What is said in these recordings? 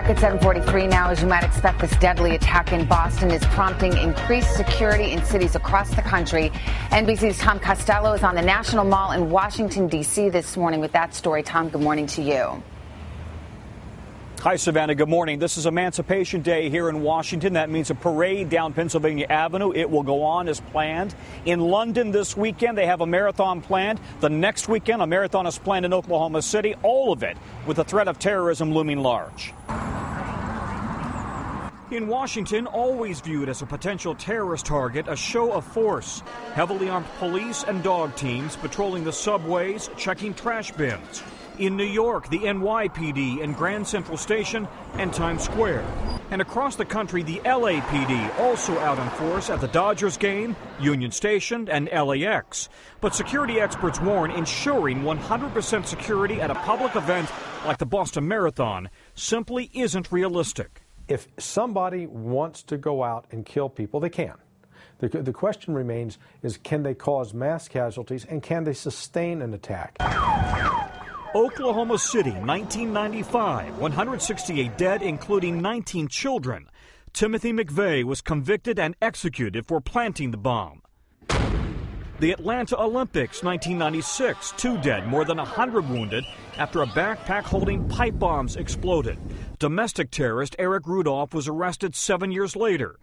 Back at 7:43 now, as you might expect, this deadly attack in Boston is prompting increased security in cities across the country. NBC's Tom Costello is on the National Mall in Washington, D.C. this morning with that story. Tom, good morning to you. Hi, Savannah. Good morning. This is Emancipation Day here in Washington. That means a parade down Pennsylvania Avenue. It will go on as planned. In London this weekend, they have a marathon planned. The next weekend, a marathon is planned in Oklahoma City. All of it with the threat of terrorism looming large. In Washington, always viewed as a potential terrorist target, a show of force. Heavily armed police and dog teams patrolling the subways, checking trash bins. In New York, the NYPD in Grand Central Station and Times Square. And across the country, the LAPD also out in force at the Dodgers game, Union Station, and LAX. But security experts warn ensuring 100% security at a public event like the Boston Marathon simply isn't realistic. If somebody wants to go out and kill people, they can. The question remains is, can they cause mass casualties and can they sustain an attack? Oklahoma City, 1995, 168 dead, including 19 children. Timothy McVeigh was convicted and executed for planting the bomb. The Atlanta Olympics, 1996, 2 dead, more than 100 wounded after a backpack holding pipe bombs exploded. Domestic terrorist Eric Rudolph was arrested 7 years later.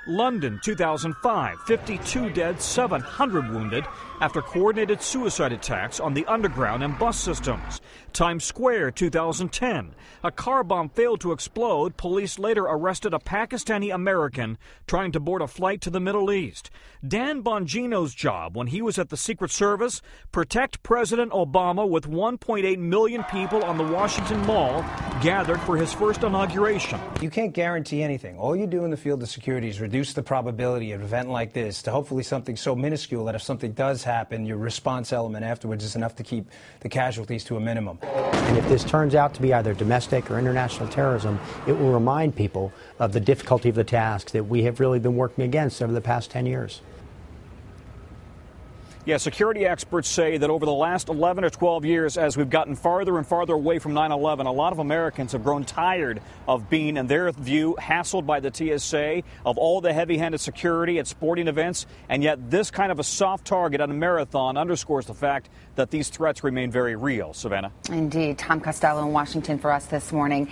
London, 2005, 52 dead, 700 wounded after coordinated suicide attacks on the underground and bus systems. Times Square, 2010, a car bomb failed to explode. Police later arrested a Pakistani American trying to board a flight to the Middle East. Dan Bongino's job when he was at the Secret Service, protect President Obama with 1.8 million people on the Washington Mall gathered for his first inauguration. You can't guarantee anything. All you do in the field of security is reduce the probability of an event like this to hopefully something so minuscule that if something does happen, your response element afterwards is enough to keep the casualties to a minimum. And if this turns out to be either domestic or international terrorism, it will remind people of the difficulty of the task that we have really been working against over the past 10 years. Yeah, security experts say that over the last 11 or 12 years, as we've gotten farther and farther away from 9/11, a lot of Americans have grown tired of being, in their view, hassled by the TSA, of all the heavy-handed security at sporting events, and yet this kind of a soft target at a marathon underscores the fact that these threats remain very real. Savannah? Indeed. Tom Costello in Washington for us this morning.